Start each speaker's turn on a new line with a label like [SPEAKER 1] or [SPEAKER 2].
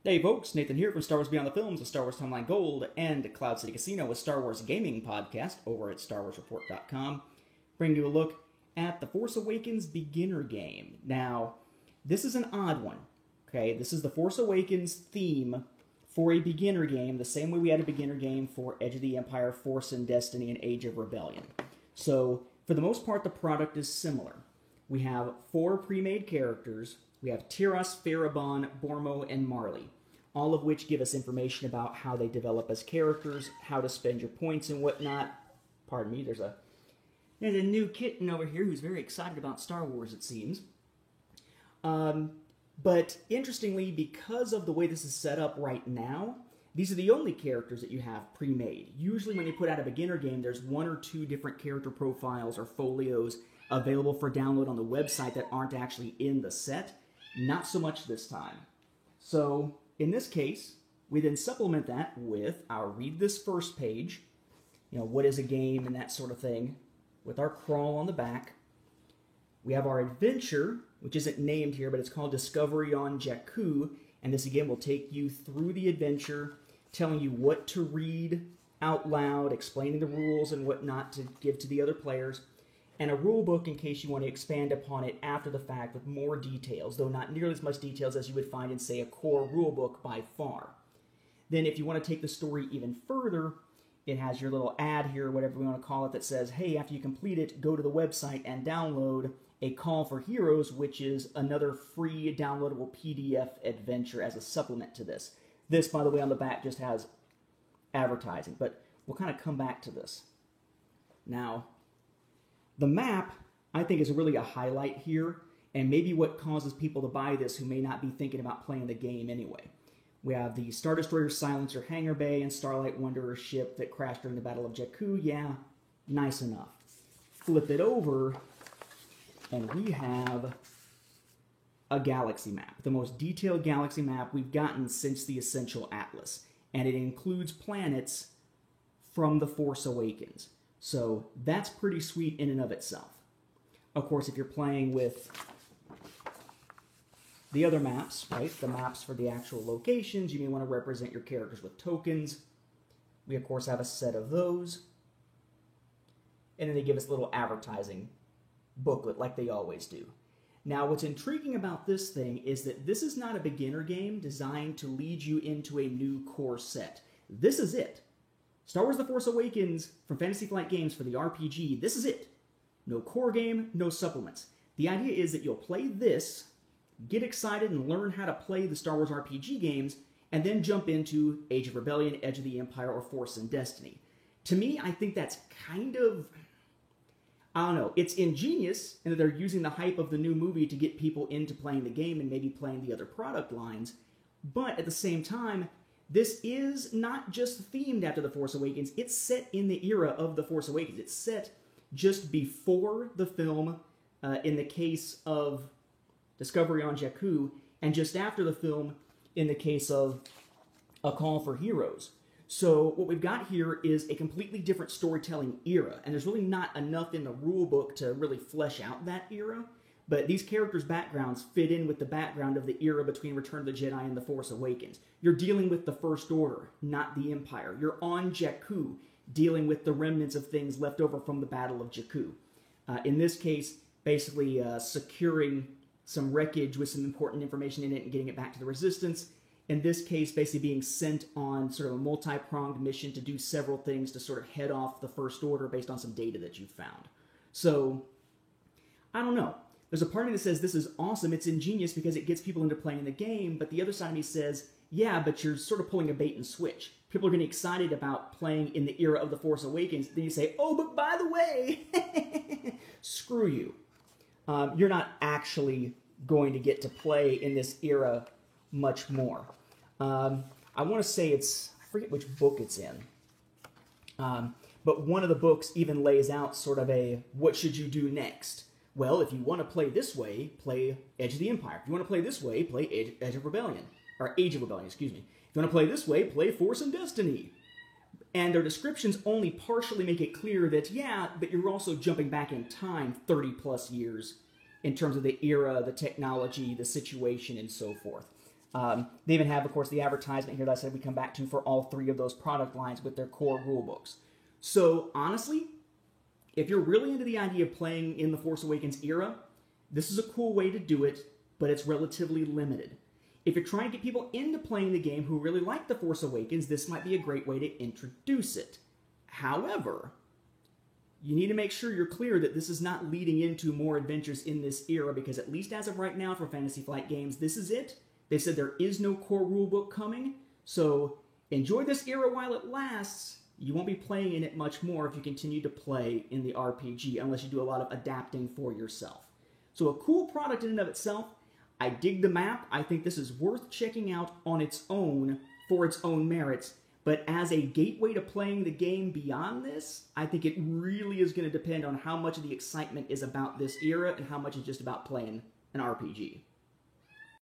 [SPEAKER 1] Hey folks, Nathan here from Star Wars Beyond the Films, a Star Wars Timeline Gold, and Cloud City Casino, a Star Wars gaming podcast over at StarWarsReport.com, bringing you a look at The Force Awakens beginner game. Now, this is an odd one, okay? This is The Force Awakens theme for a beginner game, the same way we had a beginner game for Edge of the Empire, Force and Destiny, and Age of Rebellion. So, for the most part, the product is similar. We have 4 pre-made characters. We have Tyros, Farabon, Bormo, and Marley, all of which give us information about how they develop as characters, how to spend your points and whatnot. Pardon me, there's a new kitten over here who's very excited about Star Wars, it seems. But interestingly, because of the way this is set up right now, these are the only characters that you have pre-made. Usually when you put out a beginner game, there's 1 or 2 different character profiles or folios available for download on the website that aren't actually in the set. Not so much this time. So, in this case, we then supplement that with our read this first page, what is a game and that sort of thing, with our crawl on the back. We have our adventure, which isn't named here, but it's called Discovery on Jakku, and this again will take you through the adventure, telling you what to read out loud, explaining the rules and whatnot to give to the other players, and a rule book in case you want to expand upon it after the fact with more details, though not nearly as much details as you would find in, say, a core rule book by far. Then if you want to take the story even further, it has your little ad here, whatever we want to call it, that says, hey, after you complete it, go to the website and download A Call for Heroes, which is another free downloadable PDF adventure as a supplement to this. This, by the way, on the back just has advertising, but we'll kind of come back to this. Now, the map, I think, is really a highlight here, and maybe what causes people to buy this who may not be thinking about playing the game anyway. We have the Star Destroyer Silencer Hangar Bay and Starlight Wanderer ship that crashed during the Battle of Jakku. Yeah, nice enough. Flip it over, and we have a galaxy map, the most detailed galaxy map we've gotten since the Essential Atlas, and it includes planets from The Force Awakens. So that's pretty sweet in and of itself. Of course, if you're playing with the other maps, right, the maps for the actual locations, you may want to represent your characters with tokens. We, of course, have a set of those. And then they give us a little advertising booklet like they always do. Now, what's intriguing about this thing is that this is not a beginner game designed to lead you into a new core set. This is it. Star Wars The Force Awakens from Fantasy Flight Games for the RPG, this is it. No core game, no supplements. The idea is that you'll play this, get excited and learn how to play the Star Wars RPG games, and then jump into Age of Rebellion, Edge of the Empire, or Force and Destiny. To me, I think that's kind of, I don't know, it's ingenious in that they're using the hype of the new movie to get people into playing the game and maybe playing the other product lines, but at the same time, this is not just themed after The Force Awakens, it's set in the era of The Force Awakens. It's set just before the film, in the case of Discovery on Jakku, and just after the film in the case of A Call for Heroes. So what we've got here is a completely different storytelling era, and there's really not enough in the rulebook to really flesh out that era. But these characters' backgrounds fit in with the background of the era between Return of the Jedi and The Force Awakens. You're dealing with the First Order, not the Empire. You're on Jakku, dealing with the remnants of things left over from the Battle of Jakku. In this case, basically securing some wreckage with some important information in it and getting it back to the Resistance. In this case, basically being sent on sort of a multi-pronged mission to do several things to sort of head off the First Order based on some data that you've found. So, I don't know. There's a part of me that says this is awesome, it's ingenious because it gets people into playing the game, but the other side of me says, yeah, but you're sort of pulling a bait and switch. People are getting excited about playing in the era of The Force Awakens, then you say, oh, but by the way, screw you. You're not actually going to get to play in this era much more. I want to say it's, I forget which book it's in, but one of the books even lays out sort of a, what should you do next? Well, if you want to play this way, play Edge of the Empire. If you want to play this way, play Edge of Rebellion. Or Age of Rebellion, excuse me. If you want to play this way, play Force and Destiny. And their descriptions only partially make it clear that, yeah, but you're also jumping back in time 30 plus years in terms of the era, the technology, the situation, and so forth. They even have, of course, the advertisement here that I said we come back to for all 3 of those product lines with their core rulebooks. So, honestly, if you're really into the idea of playing in the Force Awakens era, this is a cool way to do it, but it's relatively limited. If you're trying to get people into playing the game who really like the Force Awakens, this might be a great way to introduce it. However, you need to make sure you're clear that this is not leading into more adventures in this era, because at least as of right now for Fantasy Flight Games, this is it. They said there is no core rulebook coming, so enjoy this era while it lasts. You won't be playing in it much more if you continue to play in the RPG, unless you do a lot of adapting for yourself. So a cool product in and of itself. I dig the map. I think this is worth checking out on its own for its own merits. But as a gateway to playing the game beyond this, I think it really is going to depend on how much of the excitement is about this era and how much is just about playing an RPG.